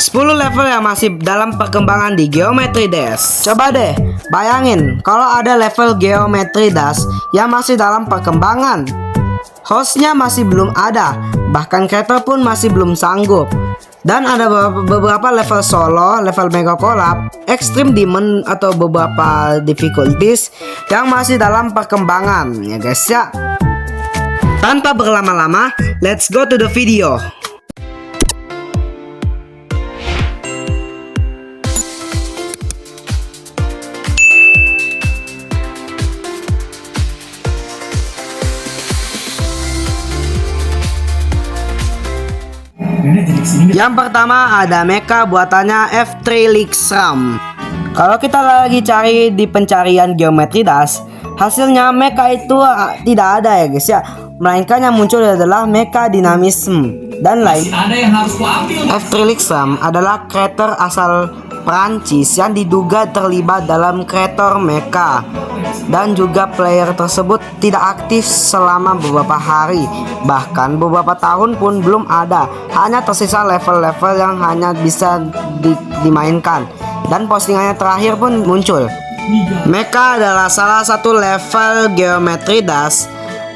10 level yang masih dalam perkembangan di Geometry Dash. Coba deh bayangin kalau ada level Geometry Dash yang masih dalam perkembangan. Hostnya masih belum ada, bahkan creator pun masih belum sanggup. Dan ada beberapa level solo, level mega collab, extreme demon atau beberapa difficulties yang masih dalam perkembangan ya guys ya. Tanpa berlama-lama, let's go to the video. Yang pertama ada mecha buatannya F3lixram. Kalau kita lagi cari di pencarian Geometry Dash, hasilnya mecha itu tidak ada ya guys ya. Melainkan yang muncul adalah mecha dinamism dan lain. F3lixram adalah creator asal Prancis yang diduga terlibat dalam creator mecha, dan juga player tersebut tidak aktif selama beberapa hari, bahkan beberapa tahun pun belum ada. Hanya tersisa level-level yang hanya bisa dimainkan, dan postingannya terakhir pun muncul. Mecha adalah salah satu level Geometry Dash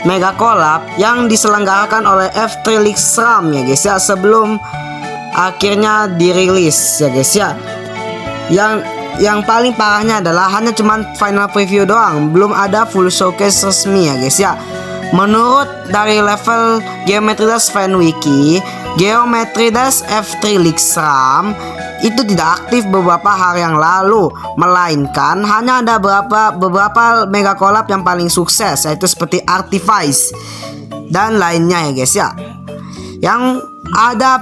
Mega Collab yang diselenggarakan oleh F3lixram ya guys ya, sebelum akhirnya dirilis ya guys ya. Yang paling parahnya adalah hanya cuman final preview doang, belum ada full showcase resmi ya guys ya. Menurut dari level Geometry Dash fan wiki, Geometry Dash F3lixram itu tidak aktif beberapa hari yang lalu, melainkan hanya ada beberapa mega collab yang paling sukses, yaitu seperti Artifice dan lainnya ya guys ya. Yang ada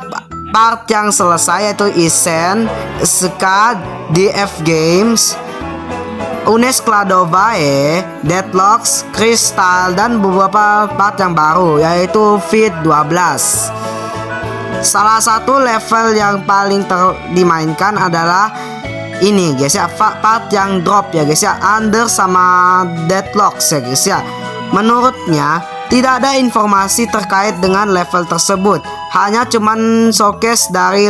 part yang selesai yaitu Isen, Skad, DF Games, Unes Kladovae, Deadlocks, Crystal, dan beberapa part yang baru yaitu Fit 12. Salah satu level yang paling dimainkan adalah ini guys ya, part yang drop ya guys ya, Under sama Deadlocks ya guys ya. Menurutnya tidak ada informasi terkait dengan level tersebut, hanya cuman showcase dari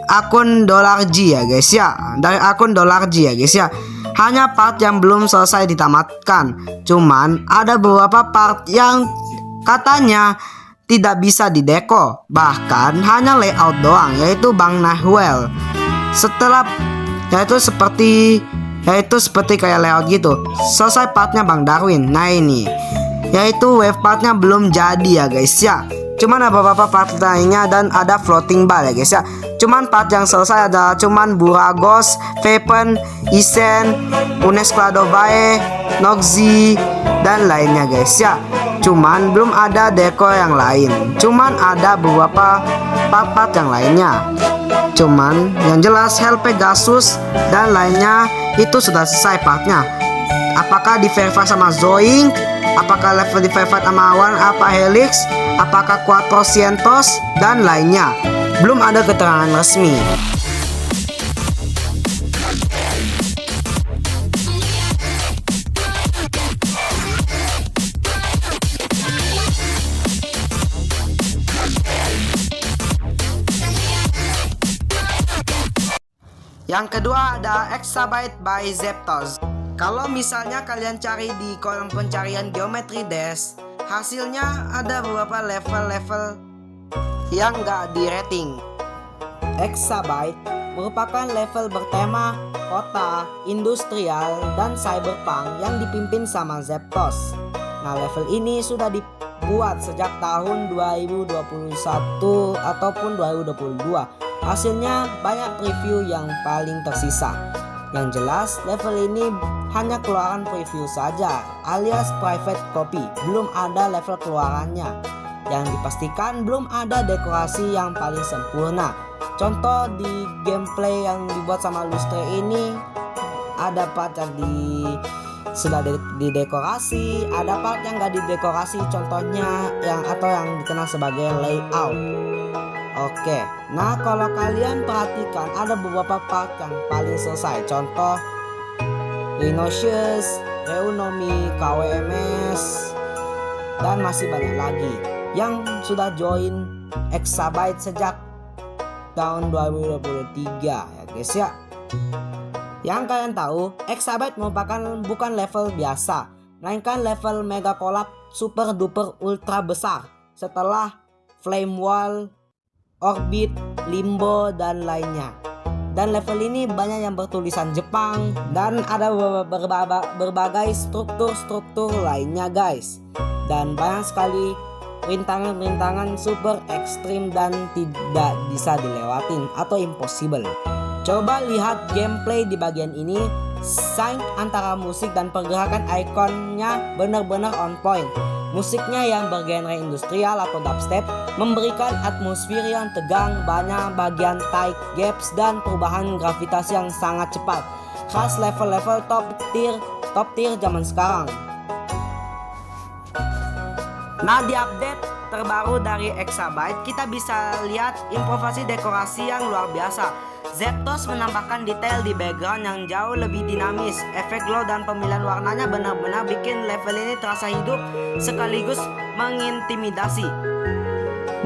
akun $G ya guys ya, dari akun $G ya guys ya. Hanya part yang belum selesai ditamatkan, cuman ada beberapa part yang katanya tidak bisa dideko, bahkan hanya layout doang, yaitu Bang Nahwel. Setelah yaitu seperti kayak layout gitu. Selesai partnya Bang Darwin. Nah ini yaitu wave partnya belum jadi ya guys ya. Cuman ada beberapa part lainnya dan ada floating bar ya guys ya. Cuman part yang selesai ada cuman Buragos, Vapen, Isen, Unes Kladovae, Noxy, dan lainnya guys ya. Cuman belum ada deko yang lain. Cuman ada beberapa part-part yang lainnya. Cuman yang jelas Hell Pegasus dan lainnya itu sudah selesai partnya. Apakah di verify sama Zoink? Apakah level di verify sama One apa Helix? Apakah Quattrocientos dan lainnya? Belum ada keterangan resmi. Yang kedua ada Exabyte by Zeptos. Kalau misalnya kalian cari di kolom pencarian Geometry Dash, hasilnya ada beberapa level-level yang nggak di rating. Exabyte merupakan level bertema kota, industrial, dan cyberpunk yang dipimpin sama Zeptos. Nah level ini sudah dibuat sejak tahun 2021 ataupun 2022. Hasilnya banyak preview yang paling tersisa. Yang jelas level ini hanya keluaran preview saja, alias private copy, belum ada level keluarannya. Yang dipastikan belum ada dekorasi yang paling sempurna. Contoh di gameplay yang dibuat sama Lustre ini, ada part yang sudah didekorasi, ada part yang gak didekorasi, contohnya yang dikenal sebagai layout. Oke, nah kalau kalian perhatikan ada beberapa part yang paling selesai. Contoh Rhinosius, Reunomi, KWMS, dan masih banyak lagi yang sudah join Exabyte sejak tahun 2023 ya guys ya. Yang kalian tahu, Exabyte merupakan bukan level biasa, melainkan level Mega Collab super duper ultra besar setelah Flame Wall, Orbit, Limbo, dan lainnya. Dan level ini banyak yang bertulisan Jepang dan ada berbagai struktur-struktur lainnya guys. Dan banyak sekali rintangan-rintangan super ekstrim dan tidak bisa dilewatin atau impossible. Coba lihat gameplay di bagian ini. Sync antara musik dan pergerakan ikonnya benar-benar on point. Musiknya yang bergenre industrial atau dubstep memberikan atmosfer yang tegang, banyak bagian tight gaps dan perubahan gravitasi yang sangat cepat. Khas level-level top tier zaman sekarang. Nah, di update terbaru dari Exabyte kita bisa lihat improvisasi dekorasi yang luar biasa. Zeptos menambahkan detail di background yang jauh lebih dinamis. Efek glow dan pemilihan warnanya benar-benar bikin level ini terasa hidup sekaligus mengintimidasi.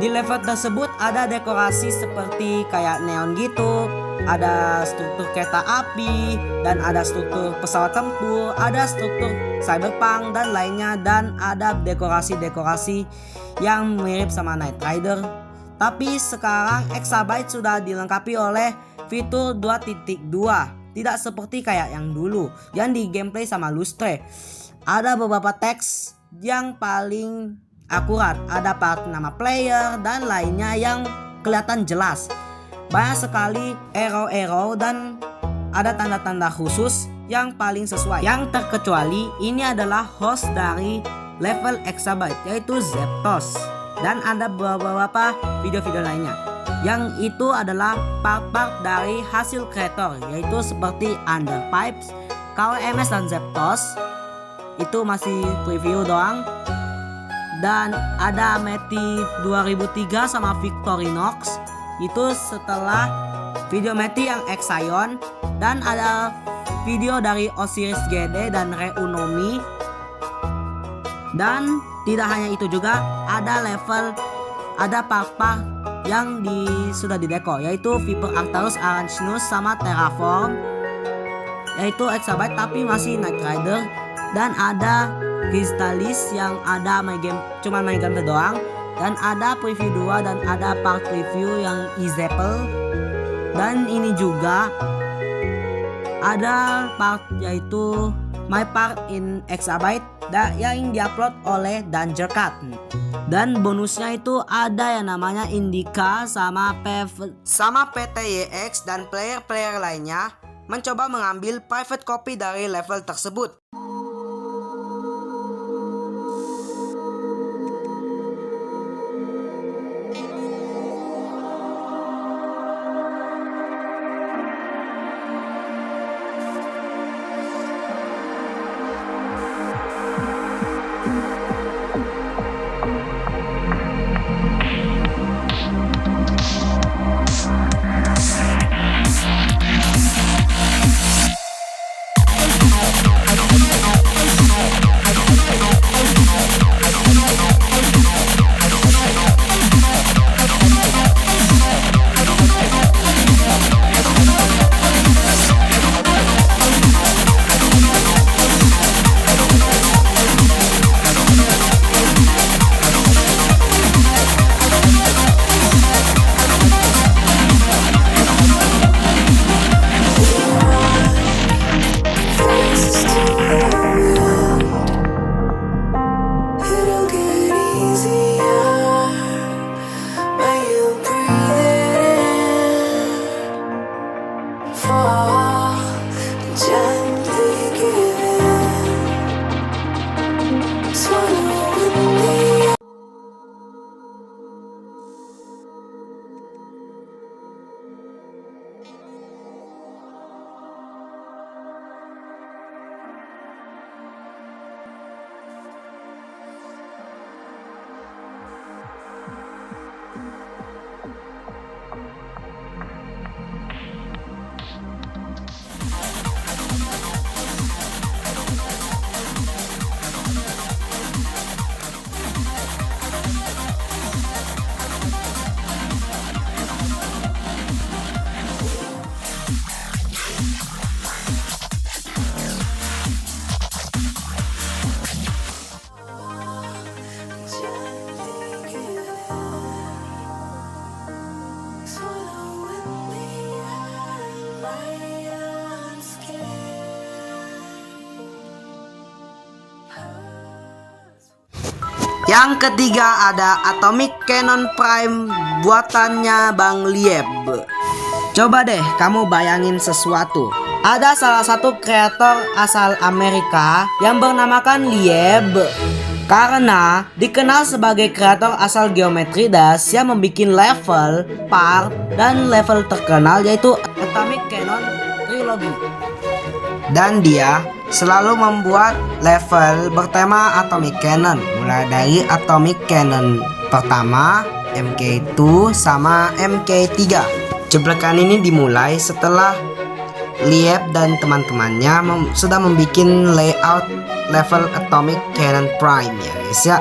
Di level tersebut ada dekorasi seperti kayak neon gitu, ada struktur kereta api, dan ada struktur pesawat tempur, ada struktur cyberpunk dan lainnya, dan ada dekorasi-dekorasi yang mirip sama Knight Rider. Tapi sekarang Exabyte sudah dilengkapi oleh fitur 2.2, tidak seperti kayak yang dulu yang di gameplay sama Lustre. Ada beberapa teks yang paling akurat, ada part nama player dan lainnya yang kelihatan jelas. Banyak sekali arrow dan ada tanda-tanda khusus yang paling sesuai. Yang terkecuali ini adalah host dari level Exabyte, yaitu Zeptos. Dan ada beberapa video-video lainnya yang itu adalah part-part dari hasil kreator, yaitu seperti Underpipes, KWMS dan Zeptos. Itu masih preview doang. Dan ada Meti 2003 sama Victorinox, itu setelah video Meti yang Exion. Dan ada video dari Osiris GD dan Reunomi. Dan tidak hanya itu juga, ada part-part yang sudah dideko, yaitu Viper Arcturus, Arachnus sama Terraform, yaitu Exabyte tapi masih Knight Rider. Dan ada Crystallis yang ada cuma main game doang. Dan ada preview 2 dan ada part preview yang Izepel. Dan ini juga ada part yaitu My Part in Exabyte yang diupload oleh Danger Cat. Dan bonusnya itu ada yang namanya Indica sama PTYX dan player-player lainnya mencoba mengambil private copy dari level tersebut. Yang ketiga ada Atomic Cannon Prime buatannya Bang Lieb. Coba deh kamu bayangin sesuatu. Ada salah satu kreator asal Amerika yang bernamakan Lieb, karena dikenal sebagai kreator asal Geometry Dash yang membuat level, part, dan level terkenal yaitu Atomic Cannon Trilogy. Dan dia selalu membuat level bertema Atomic Cannon, mulai dari Atomic Cannon pertama, MK2 sama MK3. Jebakan ini dimulai setelah Lieb dan teman-temannya sudah membuat layout level Atomic Cannon Prime ya guys ya.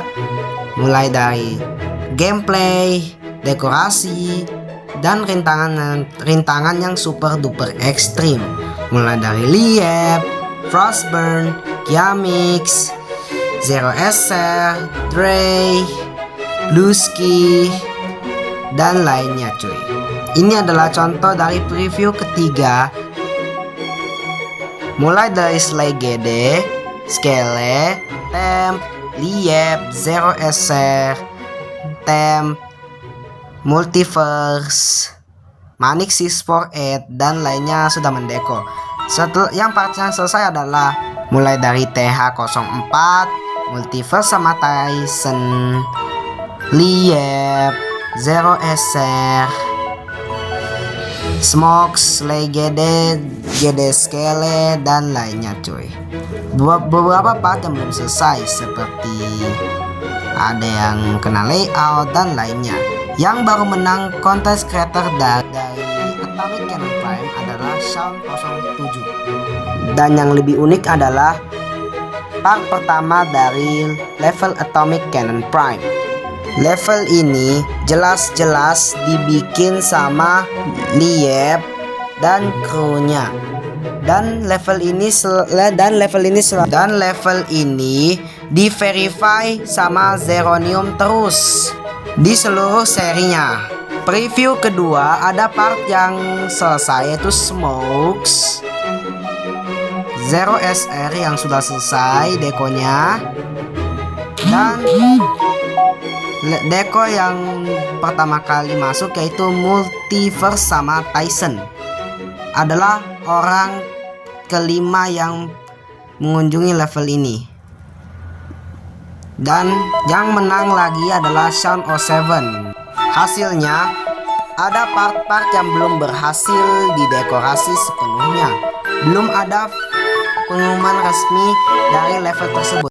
Mulai dari gameplay, dekorasi, dan rintangan yang super duper ekstrim. Mulai dari Lieb, Frostburn, Giamix, Zero SR, Dray, Bluesky, dan lainnya cuy. Ini adalah contoh dari preview ketiga. Mulai dari Slay GD, Skele, Temp, Lieb, Zero SR, Temp, Multiverse, Manix 648, dan lainnya sudah mendeko. Setelah yang part yang selesai adalah mulai dari TH04, Multiverse sama Tyson, Lieb, Zero SR, Smokes, Slay GD, GD Skele, dan lainnya cuy. Beberapa part yang belum selesai seperti ada yang kena layout dan lainnya. Yang baru menang kontes creator dari Atomic Cannon Prime adalah Shaun 07. Dan yang lebih unik adalah part pertama dari level Atomic Cannon Prime. Level ini jelas-jelas dibikin sama Lieb dan krunya. Dan level ini di verify sama Zeronium terus di seluruh serinya. Preview kedua ada part yang selesai yaitu Smokes, Zero SR yang sudah selesai dekonya, dan deko yang pertama kali masuk yaitu Multiverse sama Tyson adalah orang kelima yang mengunjungi level ini. Dan yang menang lagi adalah Shaun 07. Hasilnya ada part-part yang belum berhasil didekorasi sepenuhnya. Belum ada pengumuman resmi dari level tersebut.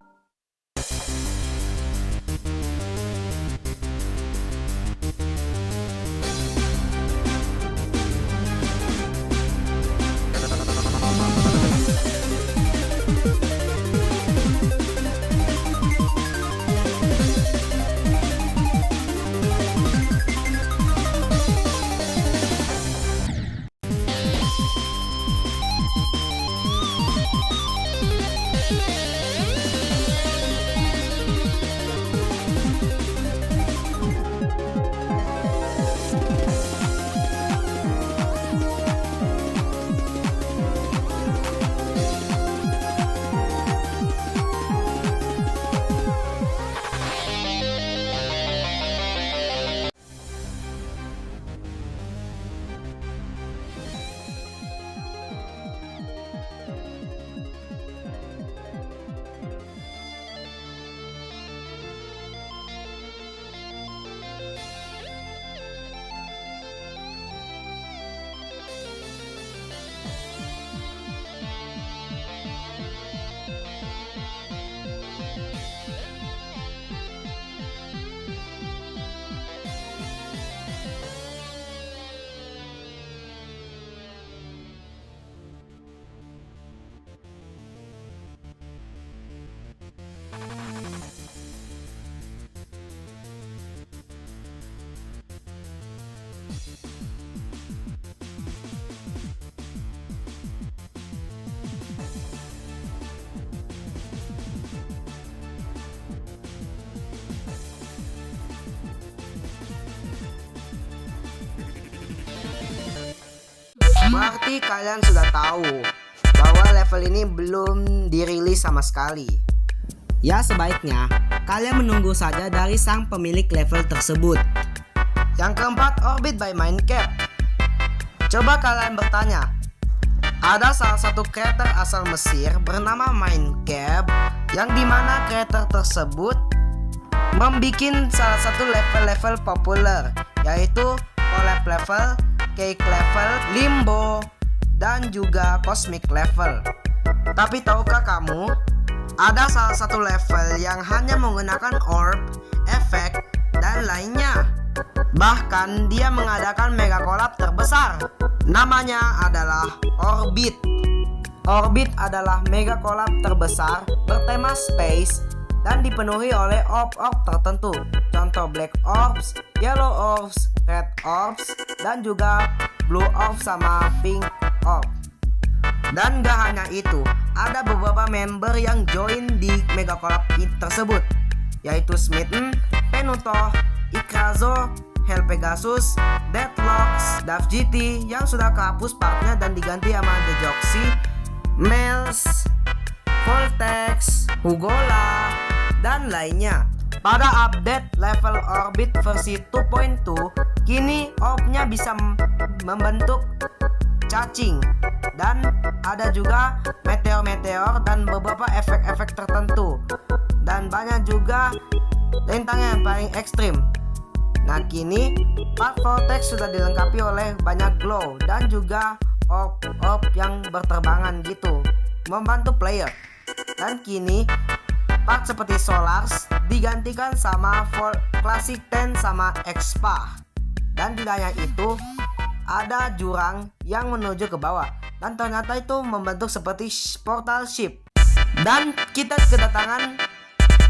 Berarti kalian sudah tahu bahwa level ini belum dirilis sama sekali. Ya sebaiknya Kalian menunggu saja dari sang pemilik level tersebut. Yang keempat, Orbit by Minecraft. Coba kalian bertanya, ada salah satu kreator asal Mesir bernama Minecraft, yang dimana kreator tersebut membuat salah satu level-level populer, yaitu collab level, cake level, limbo, dan juga cosmic level. Tapi tahukah kamu, ada salah satu level yang hanya menggunakan orb, efek, dan lainnya. Bahkan dia mengadakan mega collab terbesar. Namanya adalah Orbit. Orbit adalah mega collab terbesar bertema space dan dipenuhi oleh orb-orb tertentu. Contoh black orbs, yellow orbs, red orbs, dan juga blue orbs sama pink orb. Dan gak hanya itu, ada beberapa member yang join di mega collab tersebut, yaitu Smitten, Penuto, Ikrazo, Hell Pegasus, Deadlocks, Dav GT yang sudah kehapus partnya dan diganti sama The Joxy, Mels, Voltex, Hugola, dan lainnya. Pada update level Orbit versi 2.2, kini orbnya bisa membentuk cacing, dan ada juga meteor-meteor dan beberapa efek-efek tertentu, dan banyak juga rintangan yang paling ekstrim. Nah, kini part Vortex sudah dilengkapi oleh banyak glow dan juga orb yang berterbangan gitu, membantu player. Dan kini part seperti Solars digantikan sama Classic 10 sama Expa. Dan tidak hanya itu, ada jurang yang menuju ke bawah, dan ternyata itu membentuk seperti portal ship. Dan kita kedatangan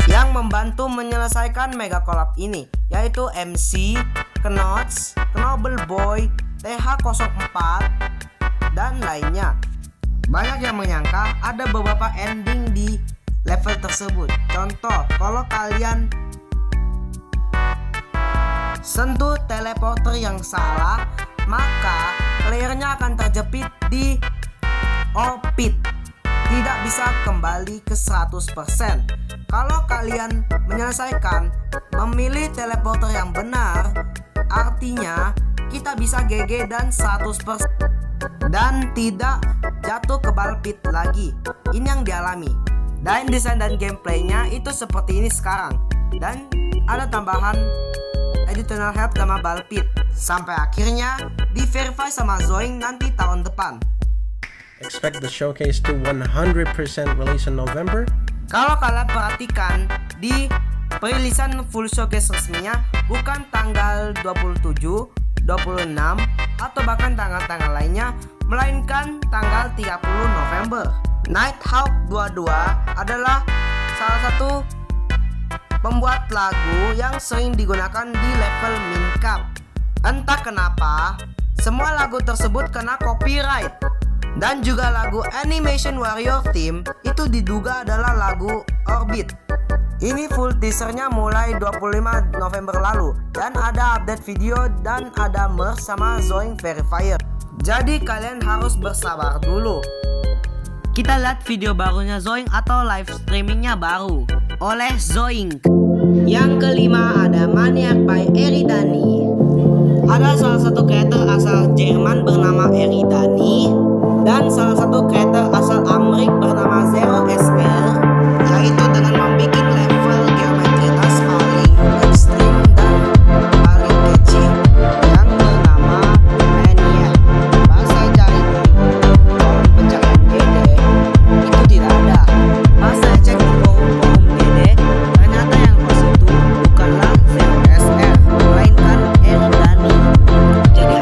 yang membantu menyelesaikan mega collab ini, yaitu MC, Knots, Noble Boy, TH04, dan lainnya. Banyak yang menyangka ada beberapa ending di level tersebut. Contoh, kalau kalian sentuh teleporter yang salah, maka playernya akan terjepit di orbit, tidak bisa kembali ke 100%. Kalau kalian menyelesaikan memilih teleporter yang benar, artinya kita bisa GG dan 100% dan tidak jatuh ke balpit lagi. Ini yang dialami. Dan desain dan gameplaynya itu seperti ini sekarang. Dan ada tambahan additional help sama balpit. Sampai akhirnya di verify sama Zoing nanti tahun depan. Expect the showcase to 100% release in November. Kalau kalian perhatikan di perilisan full showcase resminya bukan tanggal 27, 26, atau bahkan tanggal-tanggal lainnya, melainkan tanggal 30 November. Nighthawk 22 adalah salah satu pembuat lagu yang sering digunakan di level min cap. Entah kenapa, semua lagu tersebut kena copyright. Dan juga lagu Animation Warrior Theme itu diduga adalah lagu Orbit. Ini full teasernya mulai 25 November lalu, dan ada update video dan ada merge sama Zoing Verifier. Jadi kalian harus bersabar dulu. Kita lihat video barunya Zoing atau live streamingnya baru oleh Zoing. Yang kelima ada Maniac by Eridani. Ada salah satu kreator asal Jerman bernama Eridani dan salah satu kreator asal Amerika bernama Zero SL, yaitu dengan membuat level geometri tas paling ekstrim dan paling kecil yang bernama Maniac. Pas saya cari di kolom pencarian GD, itu tidak ada. Pas saya cek di forum GD, ternyata yang pas itu bukanlah Zero SL, melainkan Eridani. Jadi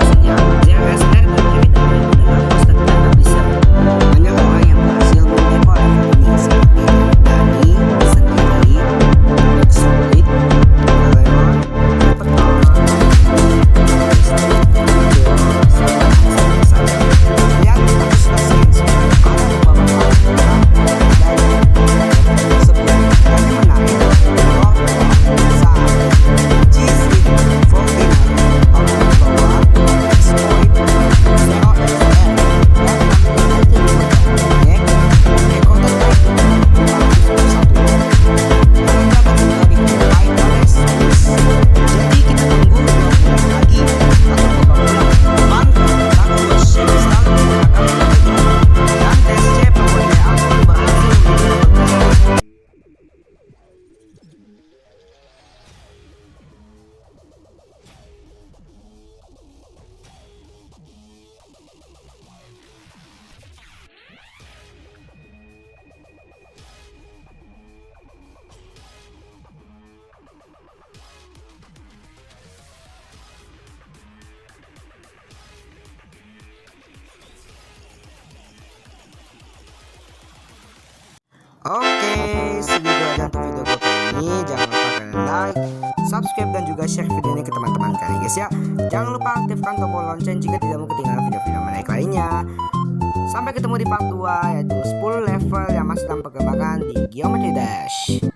subscribe dan juga share video ini ke teman-teman kalian guys ya. Jangan lupa aktifkan tombol lonceng jika tidak mau ketinggalan video-video menarik lainnya. Sampai ketemu di part 2 yaitu 10 level yang masih dalam perkembangan di Geometry Dash.